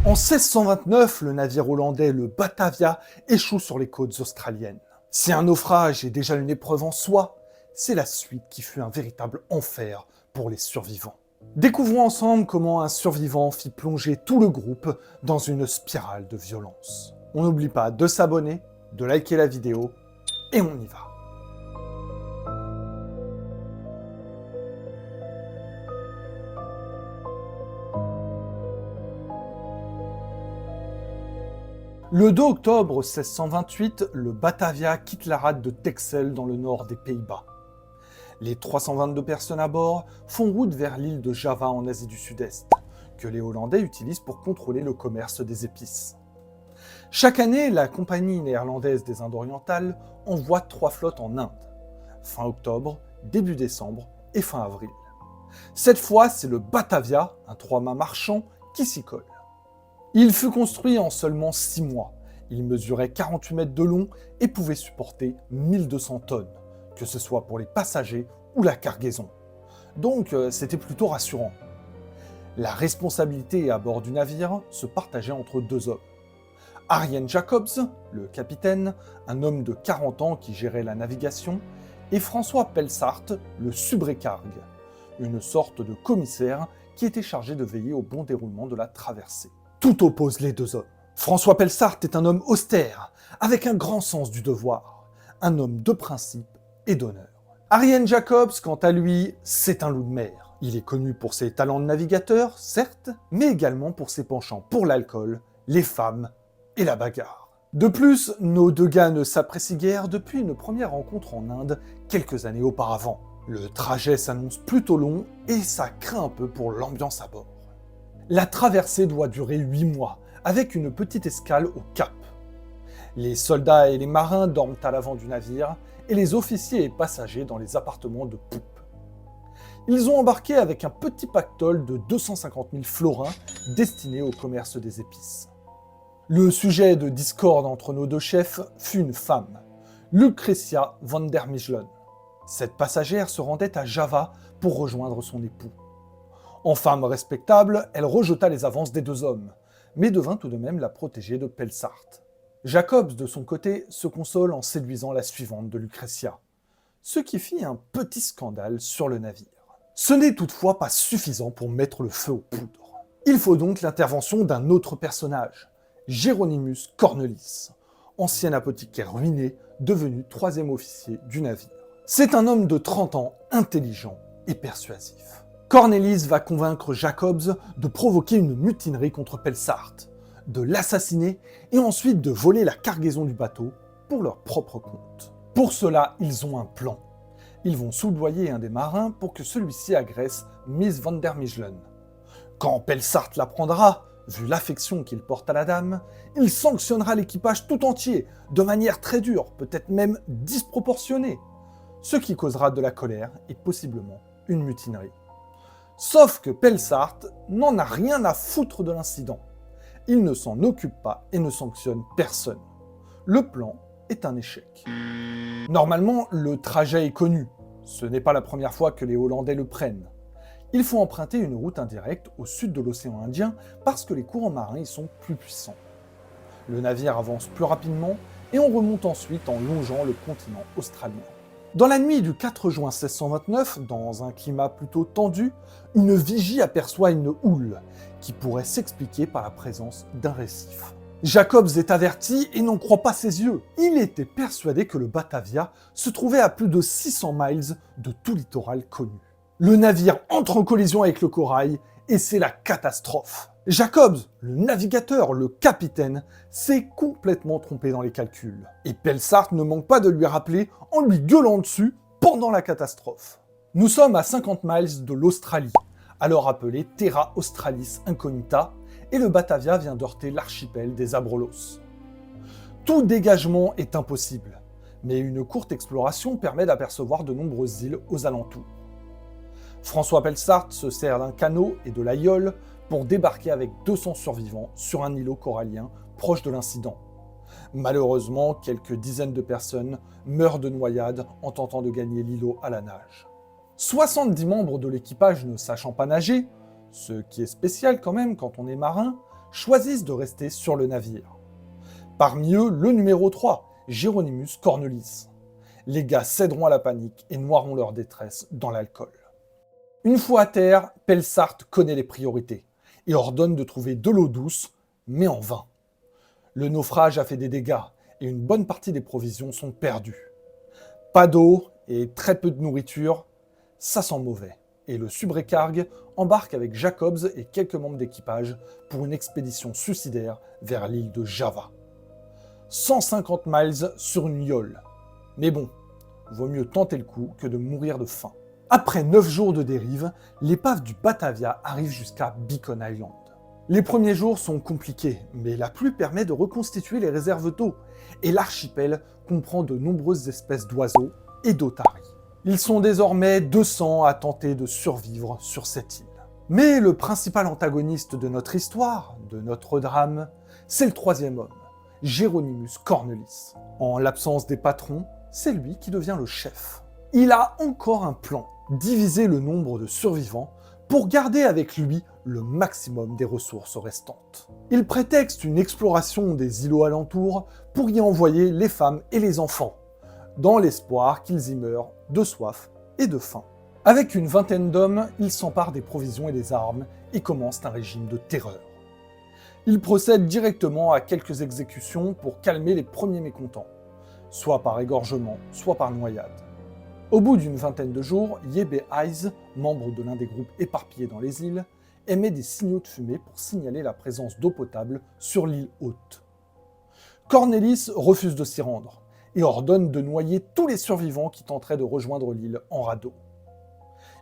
En 1629, le navire hollandais, le Batavia, échoue sur les côtes australiennes. Si un naufrage est déjà une épreuve en soi, c'est la suite qui fut un véritable enfer pour les survivants. Découvrons ensemble comment un survivant fit plonger tout le groupe dans une spirale de violence. On n'oublie pas de s'abonner, de liker la vidéo, et on y va. Le 2 octobre 1628, le Batavia quitte la rade de Texel dans le nord des Pays-Bas. Les 322 personnes à bord font route vers l'île de Java en Asie du Sud-Est, que les Hollandais utilisent pour contrôler le commerce des épices. Chaque année, la Compagnie néerlandaise des Indes orientales envoie 3 flottes en Inde, fin octobre, début décembre et fin avril. Cette fois, c'est le Batavia, un 3-mâts marchand, qui s'y colle. Il fut construit en seulement 6 mois. Il mesurait 48 mètres de long et pouvait supporter 1200 tonnes, que ce soit pour les passagers ou la cargaison. Donc c'était plutôt rassurant. La responsabilité à bord du navire se partageait entre 2 hommes. Arjen Jacobs, le capitaine, un homme de 40 ans qui gérait la navigation, et François Pelsart, le subrécargue, une sorte de commissaire qui était chargé de veiller au bon déroulement de la traversée. Tout oppose les 2 hommes. François Pelsart est un homme austère, avec un grand sens du devoir, un homme de principe et d'honneur. Arjen Jacobs, quant à lui, c'est un loup de mer. Il est connu pour ses talents de navigateur, certes, mais également pour ses penchants pour l'alcool, les femmes et la bagarre. De plus, nos 2 gars ne s'apprécient guère depuis une première rencontre en Inde quelques années auparavant. Le trajet s'annonce plutôt long et ça craint un peu pour l'ambiance à bord. La traversée doit durer 8 mois, avec une petite escale au Cap. Les soldats et les marins dorment à l'avant du navire, et les officiers et passagers dans les appartements de poupe. Ils ont embarqué avec un petit pactole de 250 000 florins destiné au commerce des épices. Le sujet de discorde entre nos 2 chefs fut une femme, Lucretia van der Mechelen. Cette passagère se rendait à Java pour rejoindre son époux. En femme respectable, elle rejeta les avances des 2 hommes, mais devint tout de même la protégée de Pelsart. Jacobs, de son côté, se console en séduisant la suivante de Lucretia, ce qui fit un petit scandale sur le navire. Ce n'est toutefois pas suffisant pour mettre le feu aux poudres. Il faut donc l'intervention d'un autre personnage, Géronimus Cornelis, ancien apothicaire ruiné, devenu 3e officier du navire. C'est un homme de 30 ans, intelligent et persuasif. Cornelis va convaincre Jacobs de provoquer une mutinerie contre Pelsart, de l'assassiner et ensuite de voler la cargaison du bateau pour leur propre compte. Pour cela, ils ont un plan. Ils vont soudoyer un des marins pour que celui-ci agresse Miss van der Mechelen. Quand Pelsart l'apprendra, vu l'affection qu'il porte à la dame, il sanctionnera l'équipage tout entier, de manière très dure, peut-être même disproportionnée, ce qui causera de la colère et possiblement une mutinerie. Sauf que Pelsart n'en a rien à foutre de l'incident. Il ne s'en occupe pas et ne sanctionne personne. Le plan est un échec. Normalement, le trajet est connu. Ce n'est pas la première fois que les Hollandais le prennent. Il faut emprunter une route indirecte au sud de l'océan Indien parce que les courants marins y sont plus puissants. Le navire avance plus rapidement et on remonte ensuite en longeant le continent australien. Dans la nuit du 4 juin 1629, dans un climat plutôt tendu, une vigie aperçoit une houle qui pourrait s'expliquer par la présence d'un récif. Jacobs est averti et n'en croit pas ses yeux. Il était persuadé que le Batavia se trouvait à plus de 600 miles de tout littoral connu. Le navire entre en collision avec le corail et c'est la catastrophe. Jacobs, le navigateur, le capitaine, s'est complètement trompé dans les calculs. Et Pelsart ne manque pas de lui rappeler en lui gueulant dessus pendant la catastrophe. Nous sommes à 50 miles de l'Australie, alors appelée Terra Australis Incognita, et le Batavia vient d'heurter l'archipel des Abrolhos. Tout dégagement est impossible, mais une courte exploration permet d'apercevoir de nombreuses îles aux alentours. François Pelsart se sert d'un canot et de la yole pour débarquer avec 200 survivants sur un îlot corallien proche de l'incident. Malheureusement, quelques dizaines de personnes meurent de noyade en tentant de gagner l'îlot à la nage. 70 membres de l'équipage ne sachant pas nager, ce qui est spécial quand même quand on est marin, choisissent de rester sur le navire. Parmi eux, le numéro 3, Hieronymus Cornelis. Les gars céderont à la panique et noieront leur détresse dans l'alcool. Une fois à terre, Pelsart connaît les priorités et ordonne de trouver de l'eau douce, mais en vain. Le naufrage a fait des dégâts et une bonne partie des provisions sont perdues. Pas d'eau et très peu de nourriture, ça sent mauvais. Et le subrécargue embarque avec Jacobs et quelques membres d'équipage pour une expédition suicidaire vers l'île de Java. 150 miles sur une yole. Mais bon, vaut mieux tenter le coup que de mourir de faim. Après 9 jours de dérive, l'épave du Batavia arrive jusqu'à Beacon Island. Les premiers jours sont compliqués, mais la pluie permet de reconstituer les réserves d'eau, et l'archipel comprend de nombreuses espèces d'oiseaux et d'otaries. Ils sont désormais 200 à tenter de survivre sur cette île. Mais le principal antagoniste de notre histoire, de notre drame, c'est le troisième homme, Hieronymus Cornelis. En l'absence des patrons, c'est lui qui devient le chef. Il a encore un plan, diviser le nombre de survivants pour garder avec lui le maximum des ressources restantes. Il prétexte une exploration des îlots alentours pour y envoyer les femmes et les enfants, dans l'espoir qu'ils y meurent de soif et de faim. Avec une vingtaine d'hommes, il s'empare des provisions et des armes et commence un régime de terreur. Il procède directement à quelques exécutions pour calmer les premiers mécontents, soit par égorgement, soit par noyade. Au bout d'une vingtaine de jours, Yebe Eyes, membre de l'un des groupes éparpillés dans les îles, émet des signaux de fumée pour signaler la présence d'eau potable sur l'île haute. Cornelis refuse de s'y rendre et ordonne de noyer tous les survivants qui tenteraient de rejoindre l'île en radeau.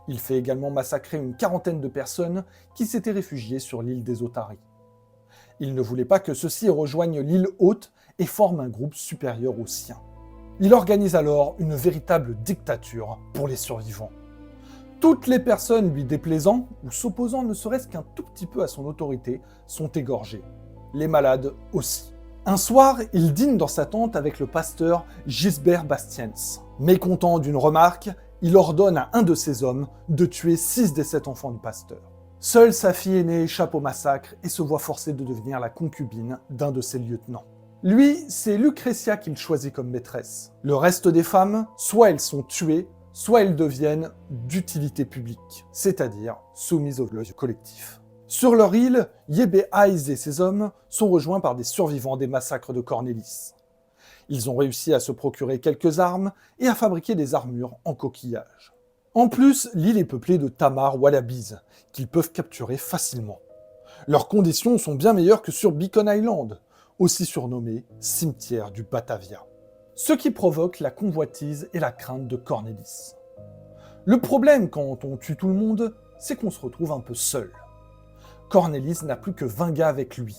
Il fait également massacrer une quarantaine de personnes qui s'étaient réfugiées sur l'île des Otaries. Il ne voulait pas que ceux-ci rejoignent l'île haute et forment un groupe supérieur au sien. Il organise alors une véritable dictature pour les survivants. Toutes les personnes lui déplaisant ou s'opposant ne serait-ce qu'un tout petit peu à son autorité sont égorgées. Les malades aussi. Un soir, il dîne dans sa tente avec le pasteur Gisbert Bastiens. Mécontent d'une remarque, il ordonne à un de ses hommes de tuer 6 des 7 enfants du pasteur. Seule sa fille aînée échappe au massacre et se voit forcée de devenir la concubine d'un de ses lieutenants. Lui, c'est Lucretia qu'il choisit comme maîtresse. Le reste des femmes, soit elles sont tuées, soit elles deviennent d'utilité publique, c'est-à-dire soumises au collectif. Sur leur île, Yebe Eyes et ses hommes sont rejoints par des survivants des massacres de Cornelis. Ils ont réussi à se procurer quelques armes et à fabriquer des armures en coquillage. En plus, l'île est peuplée de Tamar Wallabies, qu'ils peuvent capturer facilement. Leurs conditions sont bien meilleures que sur Beacon Island, aussi surnommé cimetière du Batavia. Ce qui provoque la convoitise et la crainte de Cornelis. Le problème quand on tue tout le monde, c'est qu'on se retrouve un peu seul. Cornelis n'a plus que 20 gars avec lui,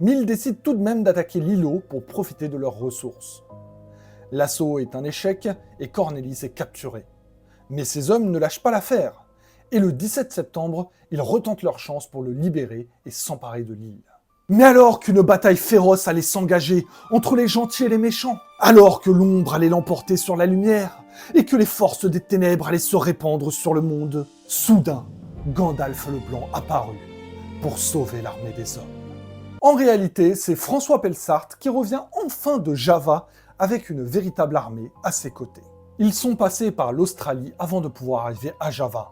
mais il décide tout de même d'attaquer l'îlot pour profiter de leurs ressources. L'assaut est un échec et Cornelis est capturé. Mais ses hommes ne lâchent pas l'affaire, et le 17 septembre, ils retentent leur chance pour le libérer et s'emparer de l'île. Mais alors qu'une bataille féroce allait s'engager entre les gentils et les méchants, alors que l'ombre allait l'emporter sur la lumière, et que les forces des ténèbres allaient se répandre sur le monde, soudain, Gandalf le Blanc apparut pour sauver l'armée des hommes. En réalité, c'est François Pelsart qui revient enfin de Java avec une véritable armée à ses côtés. Ils sont passés par l'Australie avant de pouvoir arriver à Java.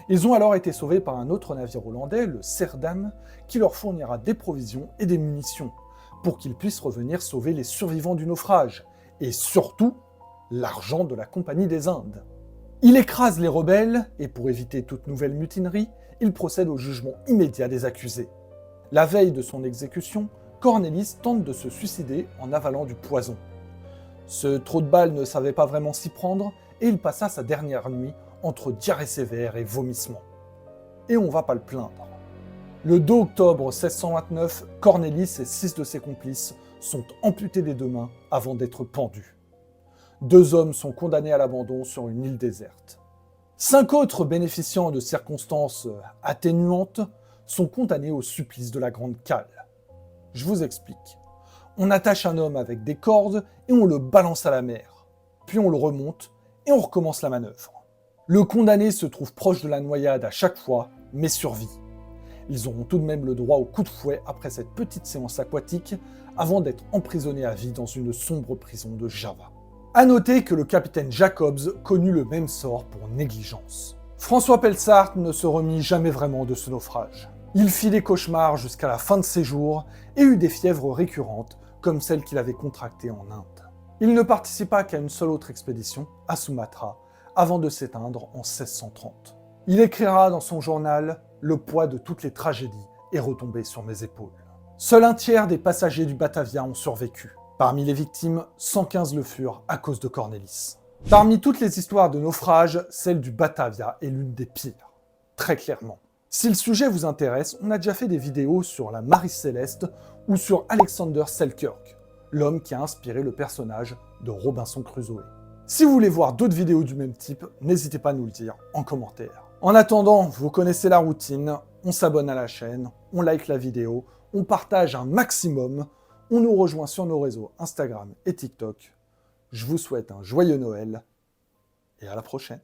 Ils ont alors été sauvés par un autre navire hollandais, le Serdam, qui leur fournira des provisions et des munitions, pour qu'ils puissent revenir sauver les survivants du naufrage, et surtout, l'argent de la Compagnie des Indes. Il écrase les rebelles, et pour éviter toute nouvelle mutinerie, il procède au jugement immédiat des accusés. La veille de son exécution, Cornelis tente de se suicider en avalant du poison. Ce trou de balle ne savait pas vraiment s'y prendre, et il passa sa dernière nuit entre diarrhée sévère et vomissements. Et on va pas le plaindre. Le 2 octobre 1629, Cornelis et 6 de ses complices sont amputés des 2 mains avant d'être pendus. 2 hommes sont condamnés à l'abandon sur une île déserte. 5 autres bénéficiant de circonstances atténuantes sont condamnés au supplice de la Grande Cale. Je vous explique. On attache un homme avec des cordes et on le balance à la mer. Puis on le remonte et on recommence la manœuvre. Le condamné se trouve proche de la noyade à chaque fois, mais survit. Ils auront tout de même le droit au coup de fouet après cette petite séance aquatique, avant d'être emprisonnés à vie dans une sombre prison de Java. A noter que le capitaine Jacobs connut le même sort pour négligence. François Pelsart ne se remit jamais vraiment de ce naufrage. Il fit des cauchemars jusqu'à la fin de ses jours et eut des fièvres récurrentes, comme celle qu'il avait contractée en Inde. Il ne participa qu'à une seule autre expédition, à Sumatra, avant de s'éteindre en 1630. Il écrira dans son journal « Le poids de toutes les tragédies est retombé sur mes épaules ». Seul un tiers des passagers du Batavia ont survécu. Parmi les victimes, 115 le furent à cause de Cornelis. Parmi toutes les histoires de naufrage, celle du Batavia est l'une des pires. Très clairement. Si le sujet vous intéresse, on a déjà fait des vidéos sur la Marie Céleste ou sur Alexander Selkirk, l'homme qui a inspiré le personnage de Robinson Crusoe. Si vous voulez voir d'autres vidéos du même type, n'hésitez pas à nous le dire en commentaire. En attendant, vous connaissez la routine, on s'abonne à la chaîne, on like la vidéo, on partage un maximum, on nous rejoint sur nos réseaux Instagram et TikTok. Je vous souhaite un joyeux Noël et à la prochaine.